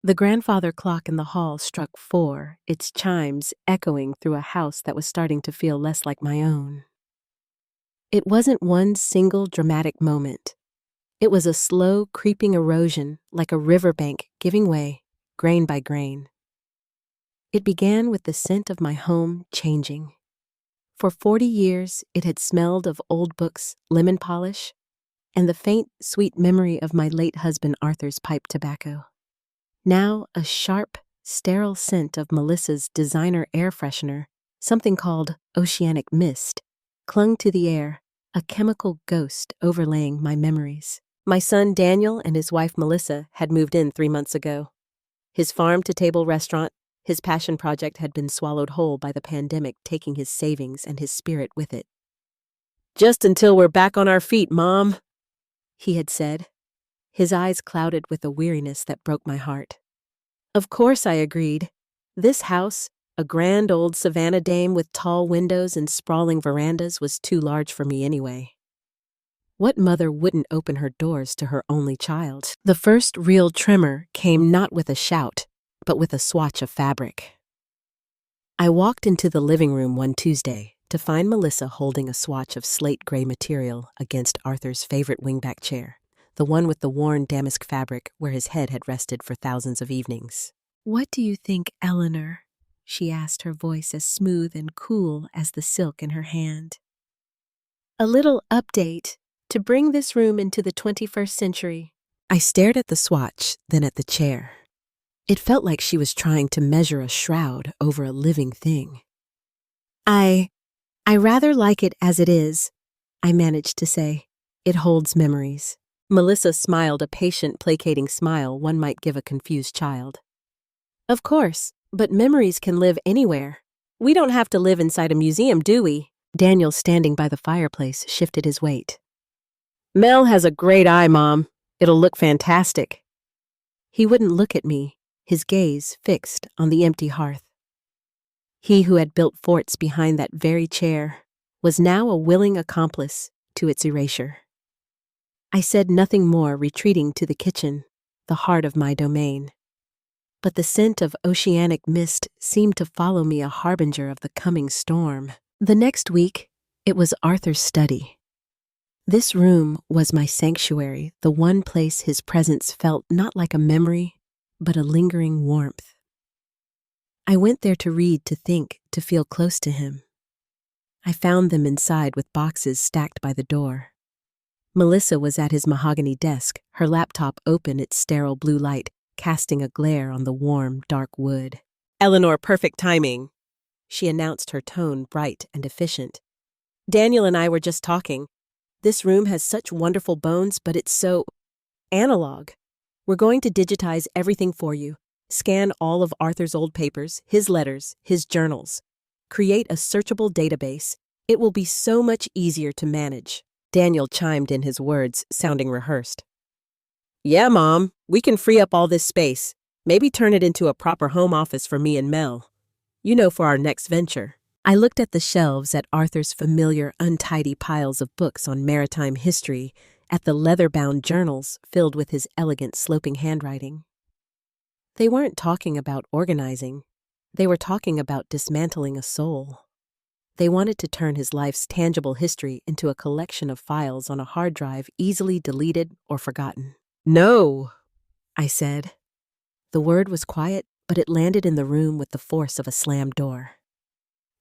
The grandfather clock in the hall struck 4, its chimes echoing through a house that was starting to feel less like my own. It wasn't one single dramatic moment. It was a slow, creeping erosion, like a riverbank giving way, grain by grain. It began with the scent of my home changing. For 40 years, it had smelled of old books, lemon polish, and the faint, sweet memory of my late husband Arthur's pipe tobacco. Now a sharp, sterile scent of Melissa's designer air freshener, something called oceanic mist, clung to the air, a chemical ghost overlaying my memories. My son Daniel and his wife Melissa had moved in 3 months ago. His farm-to-table restaurant, his passion project, had been swallowed whole by the pandemic, taking his savings and his spirit with it. "Just until we're back on our feet, Mom," he had said, his eyes clouded with a weariness that broke my heart. Of course I agreed. This house, a grand old Savannah dame with tall windows and sprawling verandas, was too large for me anyway. What mother wouldn't open her doors to her only child? The first real tremor came not with a shout, but with a swatch of fabric. I walked into the living room one Tuesday to find Melissa holding a swatch of slate gray material against Arthur's favorite wingback chair, the one with the worn damask fabric where his head had rested for thousands of evenings. "What do you think, Eleanor?" she asked, her voice as smooth and cool as the silk in her hand. "A little update to bring this room into the 21st century." I stared at the swatch, then at the chair. It felt like she was trying to measure a shroud over a living thing. I rather like it as it is," I managed to say. "It holds memories." Melissa smiled, a patient, placating smile one might give a confused child. "Of course, but memories can live anywhere. We don't have to live inside a museum, do we?" Daniel, standing by the fireplace, shifted his weight. "Mel has a great eye, Mom. It'll look fantastic." He wouldn't look at me, his gaze fixed on the empty hearth. He who had built forts behind that very chair was now a willing accomplice to its erasure. I said nothing more, retreating to the kitchen, the heart of my domain. But the scent of oceanic mist seemed to follow me, a harbinger of the coming storm. The next week, it was Arthur's study. This room was my sanctuary, the one place his presence felt not like a memory, but a lingering warmth. I went there to read, to think, to feel close to him. I found them inside with boxes stacked by the door. Melissa was at his mahogany desk, her laptop open, its sterile blue light casting a glare on the warm, dark wood. "Eleanor, perfect timing," she announced, her tone bright and efficient. "Daniel and I were just talking. This room has such wonderful bones, but it's so analog. We're going to digitize everything for you. Scan all of Arthur's old papers, his letters, his journals. Create a searchable database. It will be so much easier to manage." Daniel chimed in, his words sounding rehearsed. "Yeah, Mom, we can free up all this space. Maybe turn it into a proper home office for me and Mel. You know, for our next venture." I looked at the shelves, at Arthur's familiar, untidy piles of books on maritime history, at the leather-bound journals filled with his elegant, sloping handwriting. They weren't talking about organizing. They were talking about dismantling a soul. They wanted to turn his life's tangible history into a collection of files on a hard drive, easily deleted or forgotten. "No," I said. The word was quiet, but it landed in the room with the force of a slammed door.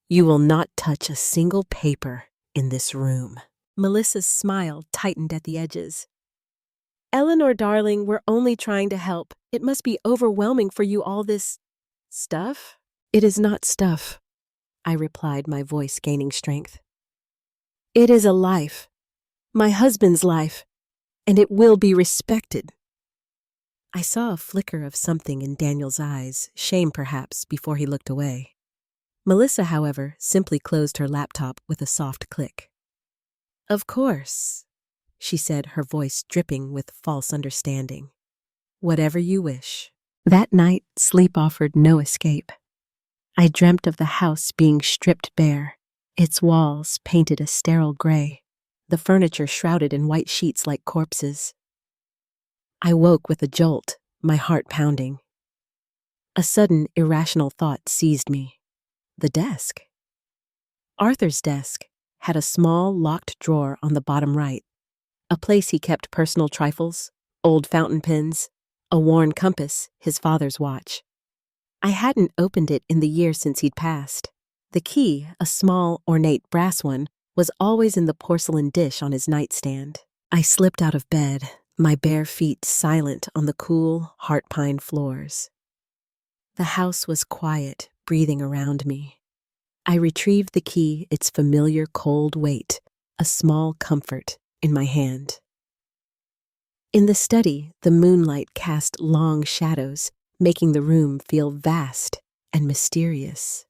"You will not touch a single paper in this room." Melissa's smile tightened at the edges. "Eleanor, darling, we're only trying to help. It must be overwhelming for you, all this stuff." "It is not stuff," I replied, my voice gaining strength. "It is a life, my husband's life, and it will be respected." I saw a flicker of something in Daniel's eyes, shame perhaps, before he looked away. Melissa, however, simply closed her laptop with a soft click. "Of course," she said, her voice dripping with false understanding. "Whatever you wish." That night, sleep offered no escape. I dreamt of the house being stripped bare, its walls painted a sterile gray, the furniture shrouded in white sheets like corpses. I woke with a jolt, my heart pounding. A sudden, irrational thought seized me. The desk. Arthur's desk had a small, locked drawer on the bottom right, a place he kept personal trifles, old fountain pens, a worn compass, his father's watch. I hadn't opened it in the year since he'd passed. The key, a small, ornate brass one, was always in the porcelain dish on his nightstand. I slipped out of bed, my bare feet silent on the cool, heart-pine floors. The house was quiet, breathing around me. I retrieved the key, its familiar cold weight, a small comfort, in my hand. In the study, the moonlight cast long shadows, making the room feel vast and mysterious.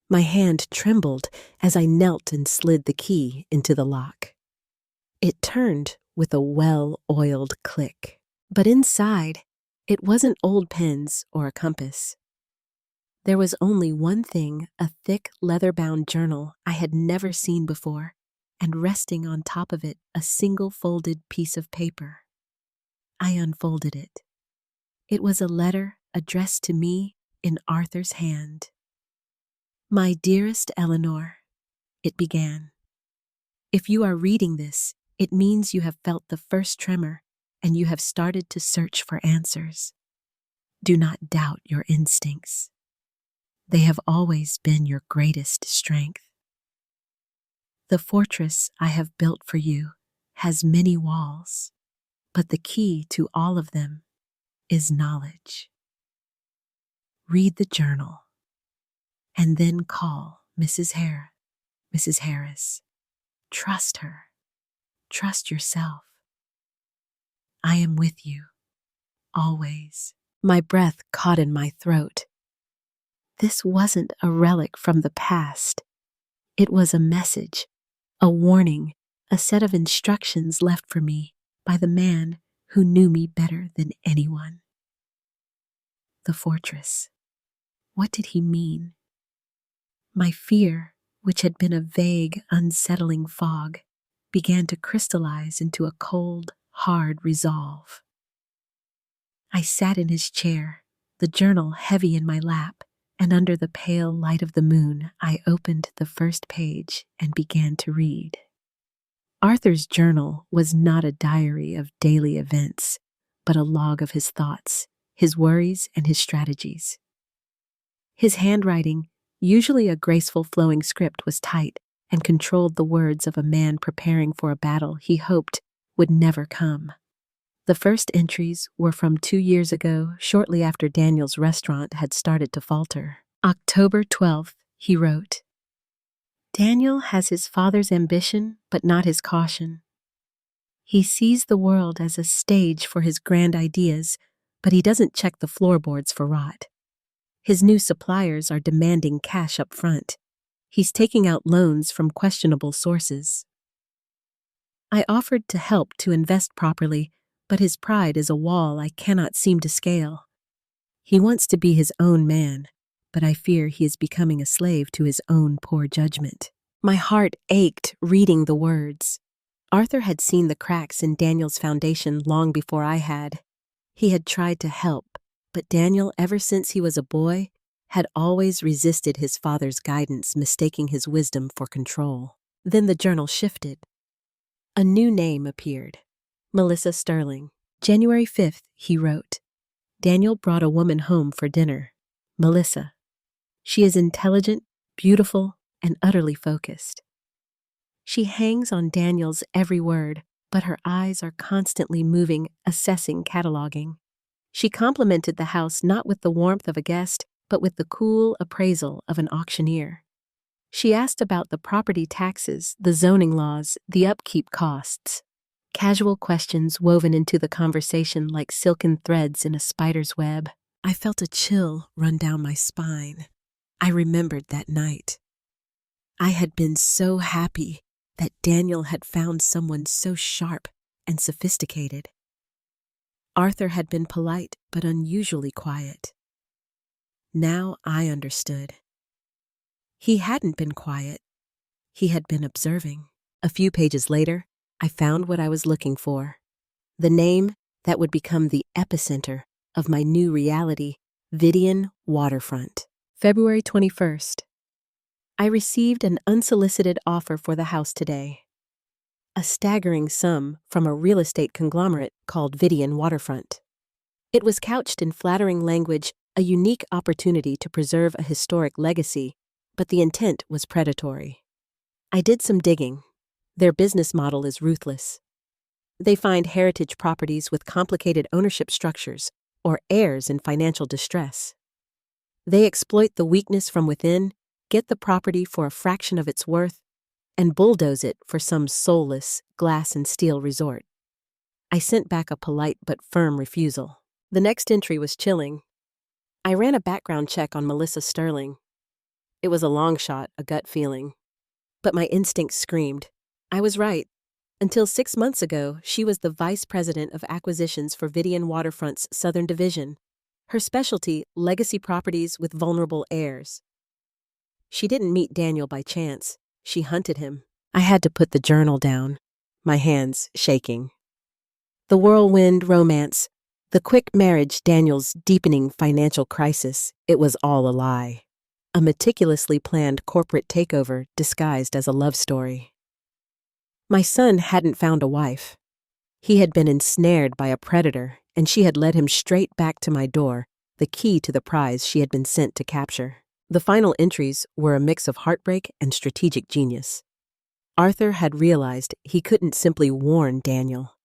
My hand trembled as I knelt and slid the key into the lock. It turned with a well-oiled click, but inside, it wasn't old pens or a compass. There was only one thing, a thick, leather-bound journal I had never seen before, and resting on top of it, a single folded piece of paper. I unfolded it. It was a letter addressed to me in Arthur's hand. "My dearest Eleanor," it began. "If you are reading this, it means you have felt the first tremor and you have started to search for answers. Do not doubt your instincts. They have always been your greatest strength. The fortress I have built for you has many walls, but the key to all of them is knowledge. Read the journal, and then call Mrs. Harris. Trust her. Trust yourself. I am with you, always." My breath caught in my throat. This wasn't a relic from the past. It was a message, a warning, a set of instructions left for me by the man who knew me better than anyone. The fortress. What did he mean? My fear, which had been a vague, unsettling fog, began to crystallize into a cold, hard resolve. I sat in his chair, the journal heavy in my lap, and under the pale light of the moon, I opened the first page and began to read. Arthur's journal was not a diary of daily events, but a log of his thoughts, his worries, and his strategies. His handwriting, usually a graceful flowing script, was tight and controlled the words of a man preparing for a battle he hoped would never come. The first entries were from 2 years ago, shortly after Daniel's restaurant had started to falter. October 12th, he wrote, "Daniel has his father's ambition, but not his caution. He sees the world as a stage for his grand ideas, but he doesn't check the floorboards for rot. His new suppliers are demanding cash up front. He's taking out loans from questionable sources. I offered to help to invest properly, but his pride is a wall I cannot seem to scale. He wants to be his own man, but I fear he is becoming a slave to his own poor judgment." My heart ached reading the words. Arthur had seen the cracks in Daniel's foundation long before I had. He had tried to help, but Daniel, ever since he was a boy, had always resisted his father's guidance, mistaking his wisdom for control. Then the journal shifted. A new name appeared. Melissa Sterling. January 5th, he wrote, "Daniel brought a woman home for dinner. Melissa. She is intelligent, beautiful, and utterly focused. She hangs on Daniel's every word, but her eyes are constantly moving, assessing, cataloging. She complimented the house not with the warmth of a guest, but with the cool appraisal of an auctioneer. She asked about the property taxes, the zoning laws, the upkeep costs. Casual questions woven into the conversation like silken threads in a spider's web. I felt a chill run down my spine. I remembered that night. I had been so happy that Daniel had found someone so sharp and sophisticated. Arthur had been polite but unusually quiet. Now I understood. He hadn't been quiet. He had been observing. A few pages later, I found what I was looking for. The name that would become the epicenter of my new reality Vidian Waterfront. February 21st. I received an unsolicited offer for the house today. A staggering sum from a real estate conglomerate called Vidian Waterfront. It was couched in flattering language, a unique opportunity to preserve a historic legacy, but the intent was predatory. I did some digging. Their business model is ruthless. They find heritage properties with complicated ownership structures or heirs in financial distress. They exploit the weakness from within, get the property for a fraction of its worth, and bulldoze it for some soulless glass and steel resort. I sent back a polite but firm refusal. The next entry was chilling. I ran a background check on Melissa Sterling. It was a long shot, a gut feeling. But my instincts screamed. I was right. Until 6 months ago, she was the vice president of acquisitions for Vidian Waterfront's Southern Division. Her specialty, legacy properties with vulnerable heirs. She didn't meet Daniel by chance. She hunted him. I had to put the journal down, my hands shaking. The whirlwind romance, the quick marriage, Daniel's deepening financial crisis, it was all a lie. A meticulously planned corporate takeover disguised as a love story. My son hadn't found a wife. He had been ensnared by a predator, and she had led him straight back to my door, the key to the prize she had been sent to capture. The final entries were a mix of heartbreak and strategic genius. Arthur had realized he couldn't simply warn Daniel.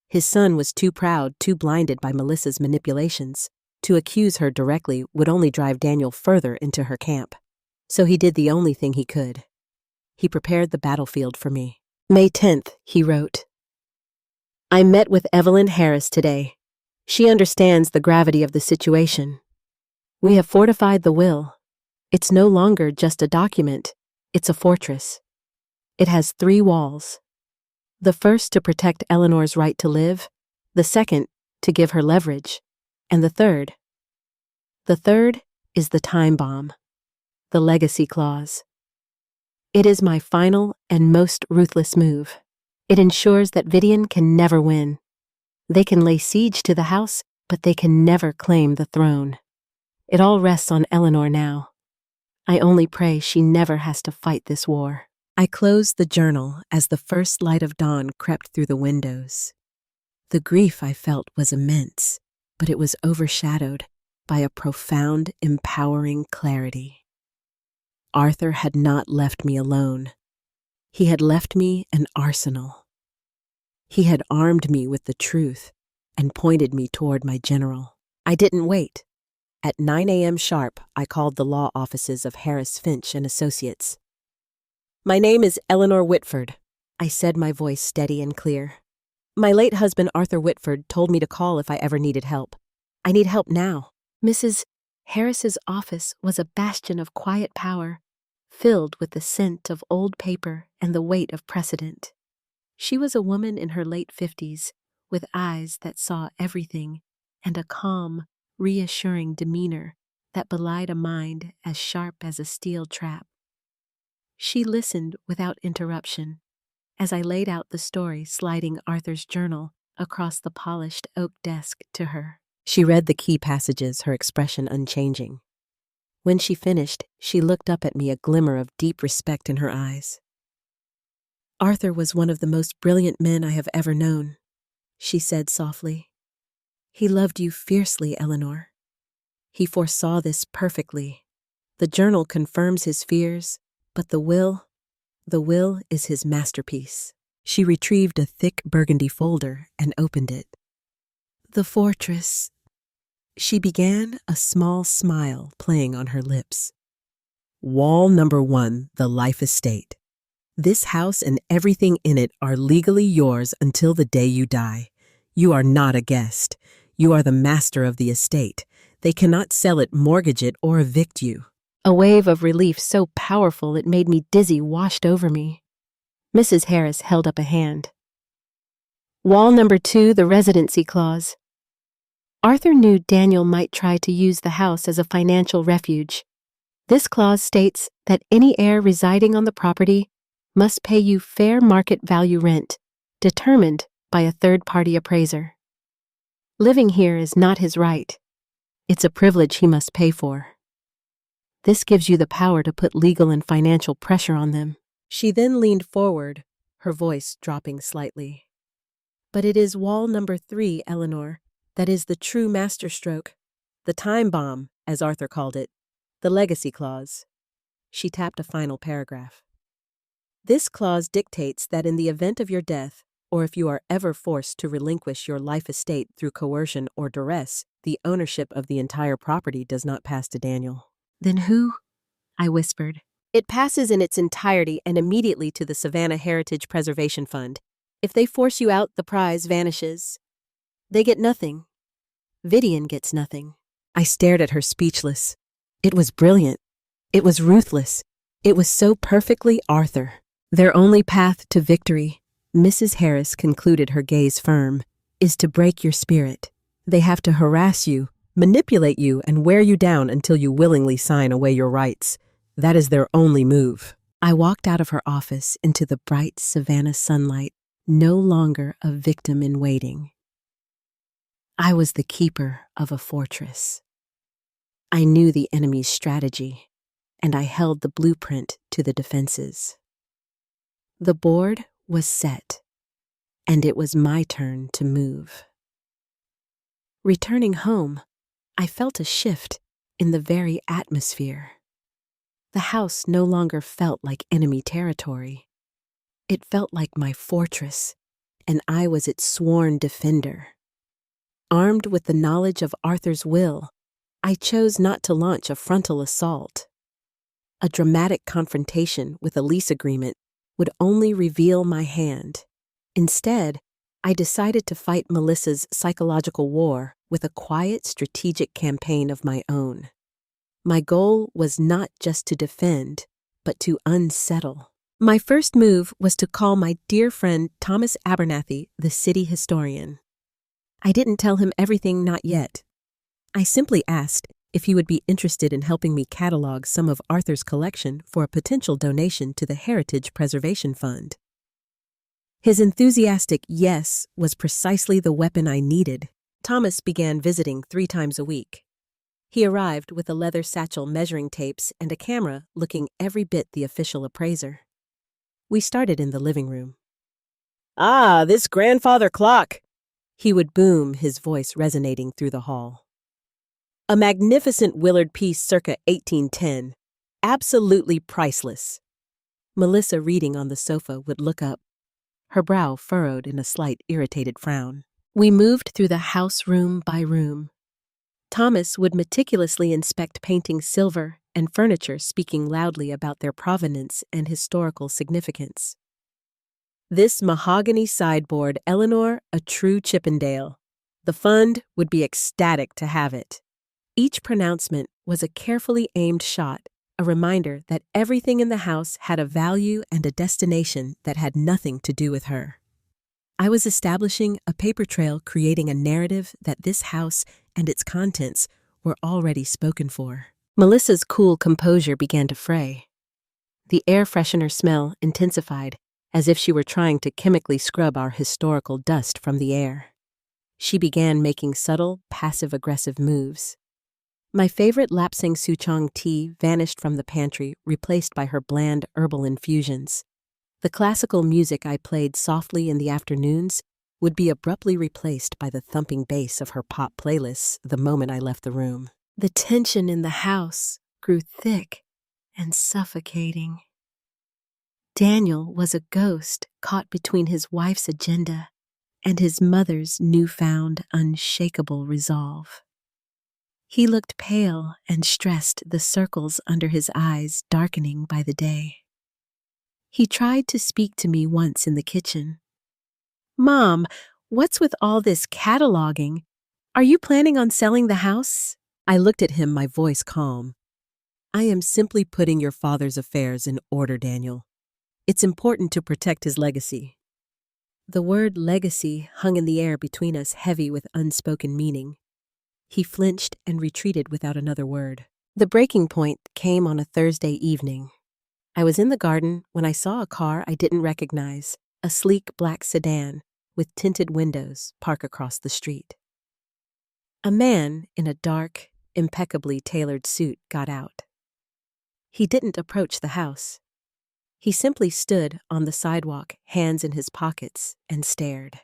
His son was too proud, too blinded by Melissa's manipulations. To accuse her directly would only drive Daniel further into her camp. So he did the only thing he could. He prepared the battlefield for me. May 10th, he wrote. I met with Evelyn Harris today. She understands the gravity of the situation. We have fortified the will. It's no longer just a document, it's a fortress. It has 3 walls. The first to protect Eleanor's right to live, the second to give her leverage, and the third is the time bomb, the legacy clause. It is my final and most ruthless move. It ensures that Vidian can never win. They can lay siege to the house, but they can never claim the throne. It all rests on Eleanor now. I only pray she never has to fight this war. I closed the journal as the first light of dawn crept through the windows. The grief I felt was immense, but it was overshadowed by a profound, empowering clarity. Arthur had not left me alone. He had left me an arsenal. He had armed me with the truth and pointed me toward my general. I didn't wait. At 9 a.m. sharp, I called the law offices of Harris Finch and Associates. My name is Eleanor Whitford, I said, my voice steady and clear. My late husband, Arthur Whitford, told me to call if I ever needed help. I need help now. Mrs. Harris's office was a bastion of quiet power, filled with the scent of old paper and the weight of precedent. She was a woman in her late 50s, with eyes that saw everything and a calm, reassuring demeanor that belied a mind as sharp as a steel trap. She listened without interruption as I laid out the story, sliding Arthur's journal across the polished oak desk to her. She read the key passages, her expression unchanging. When she finished, she looked up at me, a glimmer of deep respect in her eyes. Arthur was one of the most brilliant men I have ever known, she said softly. He loved you fiercely, Eleanor. He foresaw this perfectly. The journal confirms his fears, but the will is his masterpiece. She retrieved a thick burgundy folder and opened it. The fortress. She began, a small smile playing on her lips. Wall number 1, the life estate. This house and everything in it are legally yours until the day you die. You are not a guest. You are the master of the estate. They cannot sell it, mortgage it, or evict you. A wave of relief so powerful it made me dizzy washed over me. Mrs. Harris held up a hand. Wall number 2, the residency clause. Arthur knew Daniel might try to use the house as a financial refuge. This clause states that any heir residing on the property must pay you fair market value rent, determined by a third-party appraiser. Living here is not his right. It's a privilege he must pay for. This gives you the power to put legal and financial pressure on them." She then leaned forward, her voice dropping slightly. "But it is wall number 3, Eleanor, that is the true masterstroke. The time bomb, as Arthur called it. The legacy clause." She tapped a final paragraph. "This clause dictates that in the event of your death, or if you are ever forced to relinquish your life estate through coercion or duress, the ownership of the entire property does not pass to Daniel." "Then who?" I whispered. "It passes in its entirety and immediately to the Savannah Heritage Preservation Fund. If they force you out, the prize vanishes. They get nothing. Vivian gets nothing." I stared at her speechless. It was brilliant. It was ruthless. It was so perfectly Arthur. "Their only path to victory," Mrs. Harris concluded, her gaze firm, "is to break your spirit. They have to harass you, manipulate you, and wear you down until you willingly sign away your rights. That is their only move." I walked out of her office into the bright Savannah sunlight, no longer a victim in waiting. I was the keeper of a fortress. I knew the enemy's strategy, and I held the blueprint to the defenses. The board was set, and it was my turn to move. Returning home, I felt a shift in the very atmosphere. The house no longer felt like enemy territory. It felt like my fortress, and I was its sworn defender. Armed with the knowledge of Arthur's will, I chose not to launch a frontal assault. A dramatic confrontation with a lease agreement would only reveal my hand. Instead, I decided to fight Melissa's psychological war with a quiet, strategic campaign of my own. My goal was not just to defend, but to unsettle. My first move was to call my dear friend Thomas Abernathy, the city historian. I didn't tell him everything, not yet. I simply asked if he would be interested in helping me catalog some of Arthur's collection for a potential donation to the Heritage Preservation Fund. His enthusiastic yes was precisely the weapon I needed. Thomas began visiting 3 times a week. He arrived with a leather satchel, measuring tapes, and a camera looking every bit the official appraiser. We started in the living room. "Ah, this grandfather clock," he would boom, his voice resonating through the hall. "A magnificent Willard piece circa 1810. Absolutely priceless." Melissa, reading on the sofa, would look up, her brow furrowed in a slight irritated frown. We moved through the house room by room. Thomas would meticulously inspect paintings, silver, and furniture, speaking loudly about their provenance and historical significance. "This mahogany sideboard, Eleanor, a true Chippendale. The fund would be ecstatic to have it." Each pronouncement was a carefully aimed shot, a reminder that everything in the house had a value and a destination that had nothing to do with her. I was establishing a paper trail, creating a narrative that this house and its contents were already spoken for. Melissa's cool composure began to fray. The air freshener smell intensified, as if she were trying to chemically scrub our historical dust from the air. She began making subtle, passive-aggressive moves. My favorite Lapsang Souchong tea vanished from the pantry, replaced by her bland herbal infusions. The classical music I played softly in the afternoons would be abruptly replaced by the thumping bass of her pop playlists the moment I left the room. The tension in the house grew thick and suffocating. Daniel was a ghost caught between his wife's agenda and his mother's newfound, unshakable resolve. He looked pale and stressed, the circles under his eyes darkening by the day. He tried to speak to me once in the kitchen. "Mom, what's with all this cataloging? Are you planning on selling the house?" I looked at him, my voice calm. "I am simply putting your father's affairs in order, Daniel. It's important to protect his legacy." The word legacy hung in the air between us, heavy with unspoken meaning. He flinched and retreated without another word. The breaking point came on a Thursday evening. I was in the garden when I saw a car I didn't recognize, a sleek black sedan with tinted windows, park across the street. A man in a dark, impeccably tailored suit got out. He didn't approach the house. He simply stood on the sidewalk, hands in his pockets, and stared.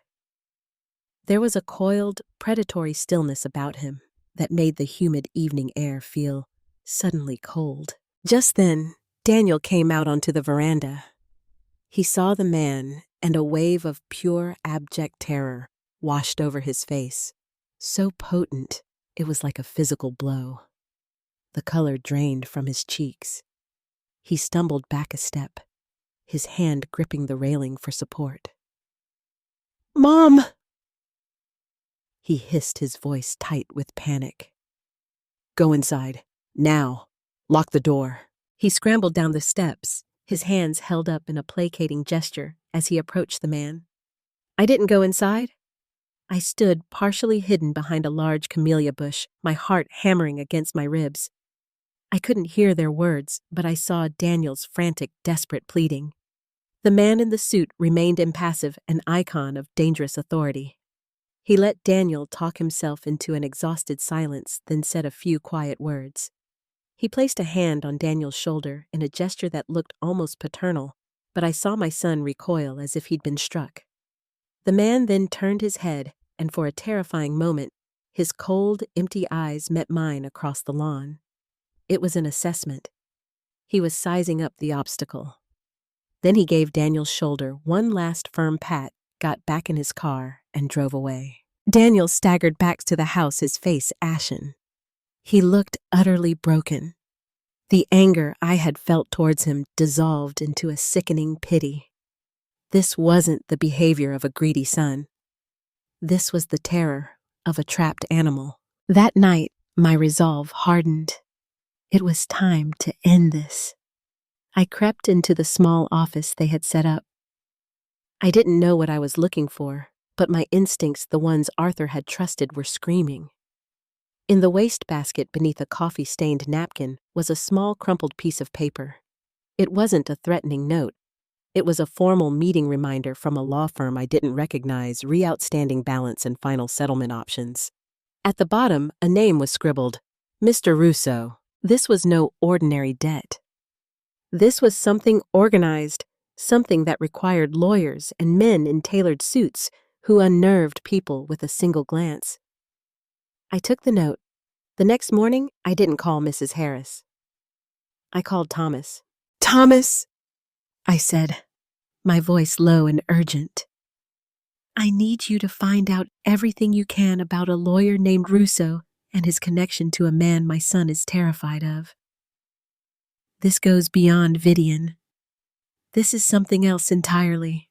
There was a coiled, predatory stillness about him that made the humid evening air feel suddenly cold. Just then, Daniel came out onto the veranda. He saw the man, and a wave of pure, abject terror washed over his face, so potent it was like a physical blow. The color drained from his cheeks. He stumbled back a step, his hand gripping the railing for support. "Mom!" He hissed, his voice tight with panic. "Go inside, now. Lock the door." He scrambled down the steps, his hands held up in a placating gesture as he approached the man. I didn't go inside. I stood partially hidden behind a large camellia bush, my heart hammering against my ribs. I couldn't hear their words, but I saw Daniel's frantic, desperate pleading. The man in the suit remained impassive, an icon of dangerous authority. He let Daniel talk himself into an exhausted silence, then said a few quiet words. He placed a hand on Daniel's shoulder in a gesture that looked almost paternal, but I saw my son recoil as if he'd been struck. The man then turned his head, and for a terrifying moment, his cold, empty eyes met mine across the lawn. It was an assessment. He was sizing up the obstacle. Then he gave Daniel's shoulder one last firm pat, got back in his car, and drove away. Daniel staggered back to the house, his face ashen. He looked utterly broken. The anger I had felt towards him dissolved into a sickening pity. This wasn't the behavior of a greedy son. This was the terror of a trapped animal. That night, my resolve hardened. It was time to end this. I crept into the small office they had set up. I didn't know what I was looking for, but my instincts, the ones Arthur had trusted, were screaming. In the wastebasket beneath a coffee-stained napkin was a small crumpled piece of paper. It wasn't a threatening note. It was a formal meeting reminder from a law firm I didn't recognize, re-outstanding balance and final settlement options. At the bottom, a name was scribbled, Mr. Russo. This was no ordinary debt. This was something organized, something that required lawyers and men in tailored suits who unnerved people with a single glance. I took the note. The next morning, I didn't call Mrs. Harris. I called Thomas. "Thomas," I said, my voice low and urgent. "I need you to find out everything you can about a lawyer named Russo and his connection to a man my son is terrified of. This goes beyond Vidian. This is something else entirely."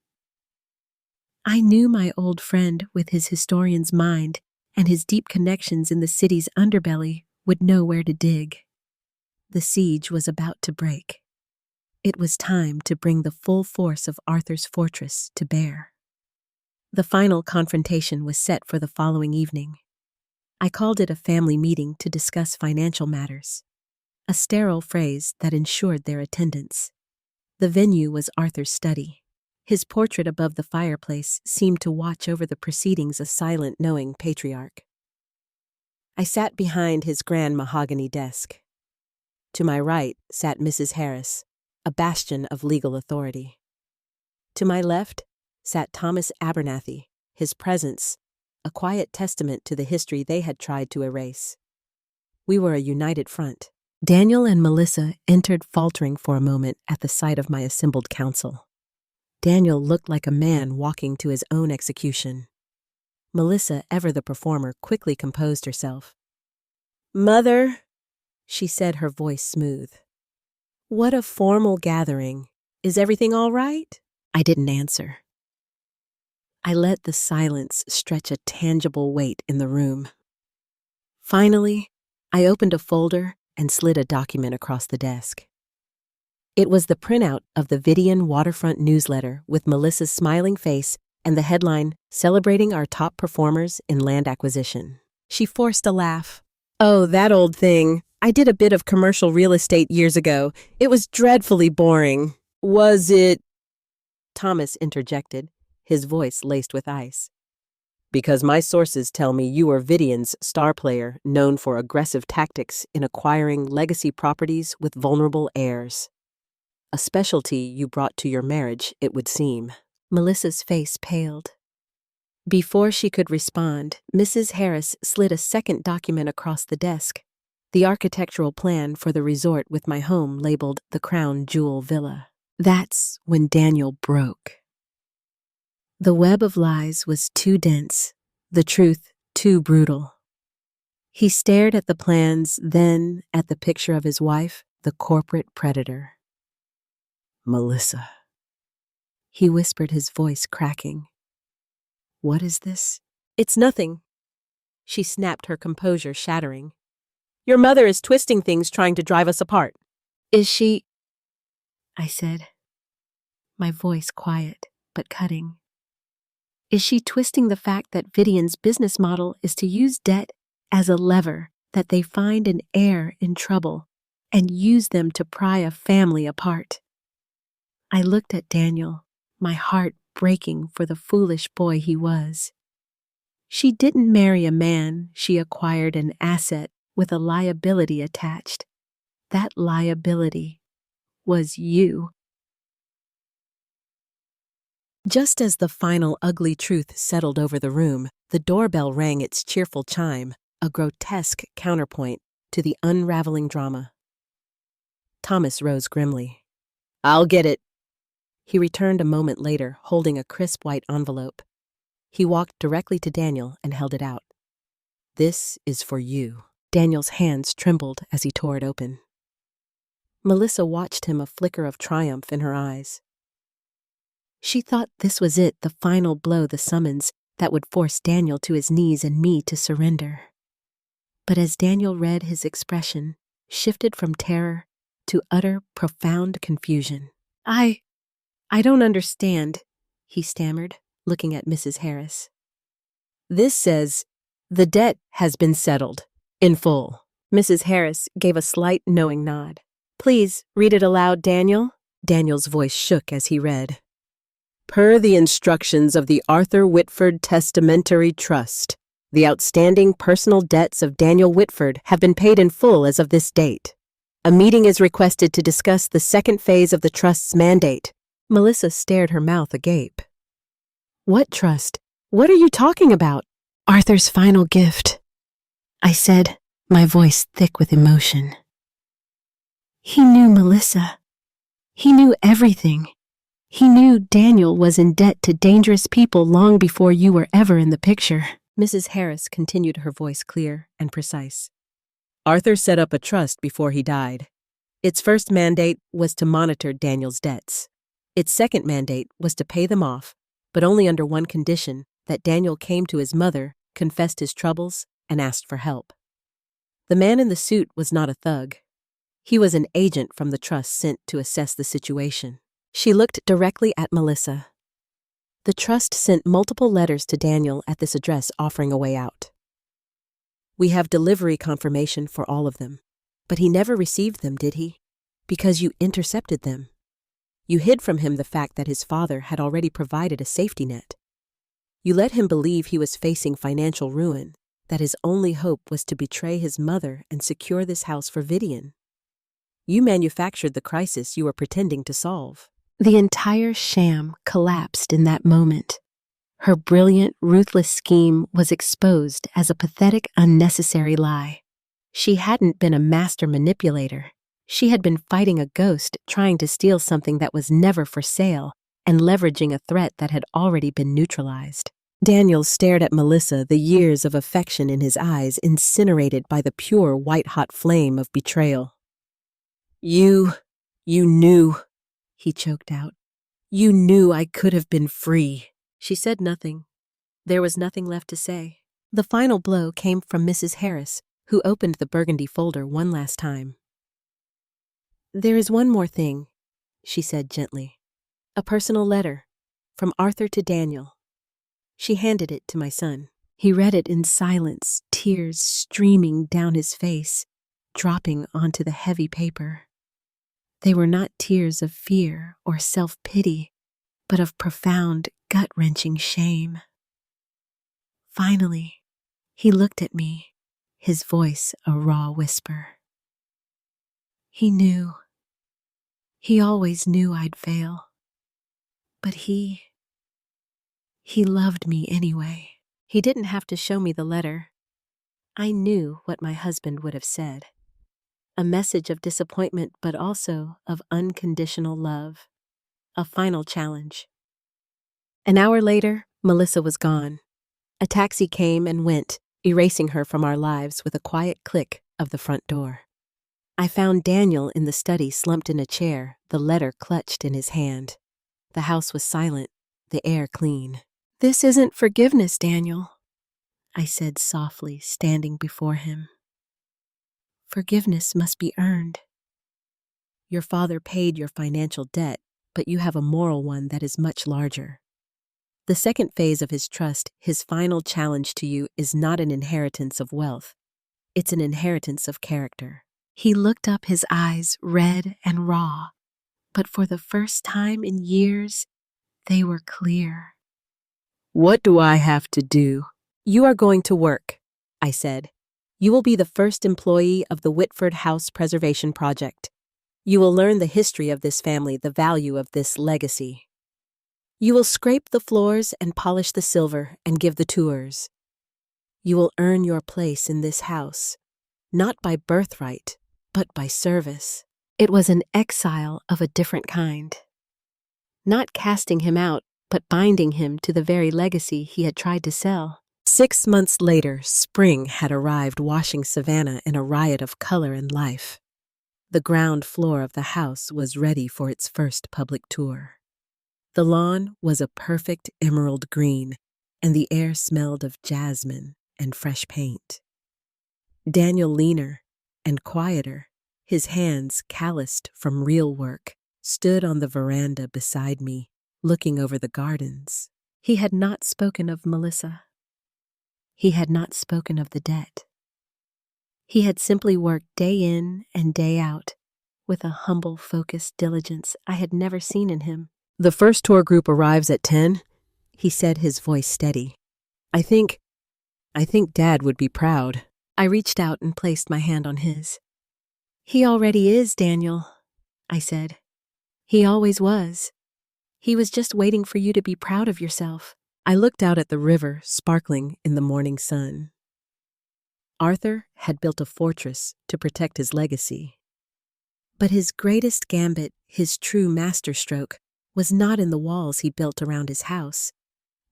I knew my old friend with his historian's mind and his deep connections in the city's underbelly would know where to dig. The siege was about to break. It was time to bring the full force of Arthur's fortress to bear. The final confrontation was set for the following evening. I called it a family meeting to discuss financial matters, a sterile phrase that ensured their attendance. The venue was Arthur's study. His portrait above the fireplace seemed to watch over the proceedings, a silent, knowing patriarch. I sat behind his grand mahogany desk. To my right sat Mrs. Harris, a bastion of legal authority. To my left sat Thomas Abernathy, his presence, a quiet testament to the history they had tried to erase. We were a united front. Daniel and Melissa entered faltering for a moment at the sight of my assembled council. Daniel looked like a man walking to his own execution. Melissa, ever the performer, quickly composed herself. "Mother," she said, her voice smooth. "What a formal gathering. Is everything all right?" I didn't answer. I let the silence stretch a tangible weight in the room. Finally, I opened a folder and slid a document across the desk. It was the printout of the Vidian Waterfront newsletter with Melissa's smiling face and the headline, "Celebrating Our Top Performers in Land Acquisition." She forced a laugh. "Oh, that old thing. I did a bit of commercial real estate years ago. It was dreadfully boring." "Was it?" Thomas interjected, his voice laced with ice. Because my sources tell me you are Vidian's star player known for aggressive tactics in acquiring legacy properties with vulnerable heirs. A specialty you brought to your marriage, it would seem. Melissa's face paled. Before she could respond, Mrs. Harris slid a second document across the desk. The architectural plan for the resort with my home labeled the Crown Jewel Villa. That's when Daniel broke. The web of lies was too dense, the truth too brutal. He stared at the plans, then at the picture of his wife, the corporate predator. Melissa. He whispered, his voice cracking. What is this? It's nothing. She snapped, her composure shattering. Your mother is twisting things, trying to drive us apart. Is she? I said, my voice quiet but cutting. Is she twisting the fact that Vidian's business model is to use debt as a lever that they find an heir in trouble and use them to pry a family apart? I looked at Daniel, my heart breaking for the foolish boy he was. She didn't marry a man, she acquired an asset with a liability attached. That liability was you. Just as the final ugly truth settled over the room, the doorbell rang its cheerful chime, a grotesque counterpoint to the unraveling drama. Thomas rose grimly. I'll get it. He returned a moment later, holding a crisp white envelope. He walked directly to Daniel and held it out. This is for you. Daniel's hands trembled as he tore it open. Melissa watched him, a flicker of triumph in her eyes. She thought this was it, the final blow, the summons that would force Daniel to his knees and me to surrender. But as Daniel read, his expression shifted from terror to utter, profound confusion. I don't understand, he stammered, looking at Mrs. Harris. This says, the debt has been settled, in full. Mrs. Harris gave a slight knowing nod. Please read it aloud, Daniel. Daniel's voice shook as he read. Per the instructions of the Arthur Whitford Testamentary Trust, the outstanding personal debts of Daniel Whitford have been paid in full as of this date. A meeting is requested to discuss the second phase of the trust's mandate. Melissa stared, her mouth agape. What trust? What are you talking about? Arthur's final gift, I said, my voice thick with emotion. He knew Melissa. He knew everything. He knew Daniel was in debt to dangerous people long before you were ever in the picture. Mrs. Harris continued, her voice clear and precise. Arthur set up a trust before he died. Its first mandate was to monitor Daniel's debts. Its second mandate was to pay them off, but only under one condition, that Daniel came to his mother, confessed his troubles, and asked for help. The man in the suit was not a thug. He was an agent from the trust sent to assess the situation. She looked directly at Melissa. The trust sent multiple letters to Daniel at this address offering a way out. We have delivery confirmation for all of them, but he never received them, did he? Because you intercepted them. You hid from him the fact that his father had already provided a safety net. You let him believe he was facing financial ruin, that his only hope was to betray his mother and secure this house for Vidian. You manufactured the crisis you were pretending to solve. The entire sham collapsed in that moment. Her brilliant, ruthless scheme was exposed as a pathetic, unnecessary lie. She hadn't been a master manipulator. She had been fighting a ghost, trying to steal something that was never for sale, and leveraging a threat that had already been neutralized. Daniel stared at Melissa, the years of affection in his eyes incinerated by the pure, white-hot flame of betrayal. You knew, he choked out. You knew I could have been free. She said nothing. There was nothing left to say. The final blow came from Mrs. Harris, who opened the burgundy folder one last time. There is one more thing, she said gently. A personal letter, from Arthur to Daniel. She handed it to my son. He read it in silence, tears streaming down his face, dropping onto the heavy paper. They were not tears of fear or self-pity, but of profound, gut-wrenching shame. Finally, he looked at me, his voice a raw whisper. He knew. He always knew I'd fail. But he loved me anyway. He didn't have to show me the letter. I knew what my husband would have said. A message of disappointment, but also of unconditional love. A final challenge. An hour later, Melissa was gone. A taxi came and went, erasing her from our lives with a quiet click of the front door. I found Daniel in the study, slumped in a chair, the letter clutched in his hand. The house was silent, the air clean. "This isn't forgiveness, Daniel," I said softly, standing before him. "Forgiveness must be earned. Your father paid your financial debt, but you have a moral one that is much larger. The second phase of his trust, his final challenge to you, is not an inheritance of wealth. It's an inheritance of character." He looked up, his eyes red and raw, but for the first time in years, they were clear. "What do I have to do?" "You are going to work," I said. "You will be the first employee of the Whitford House Preservation Project. You will learn the history of this family, the value of this legacy. You will scrape the floors and polish the silver and give the tours. You will earn your place in this house, not by birthright, but by service." It was an exile of a different kind. Not casting him out, but binding him to the very legacy he had tried to sell. 6 months later, spring had arrived, washing Savannah in a riot of color and life. The ground floor of the house was ready for its first public tour. The lawn was a perfect emerald green, and the air smelled of jasmine and fresh paint. Daniel, leaner and quieter, his hands calloused from real work, stood on the veranda beside me, looking over the gardens. He had not spoken of Melissa. He had not spoken of the debt. He had simply worked day in and day out, with a humble, focused diligence I had never seen in him. "The first tour group arrives at 10, he said, his voice steady. I think Dad would be proud." I reached out and placed my hand on his. "He already is, Daniel," I said. "He always was. He was just waiting for you to be proud of yourself." I looked out at the river, sparkling in the morning sun. Arthur had built a fortress to protect his legacy. But his greatest gambit, his true masterstroke, was not in the walls he built around his house,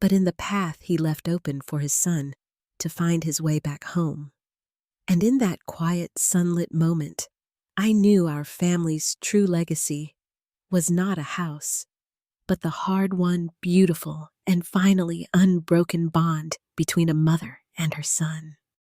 but in the path he left open for his son to find his way back home. And in that quiet, sunlit moment, I knew our family's true legacy was not a house, but the hard-won, beautiful, and finally unbroken bond between a mother and her son.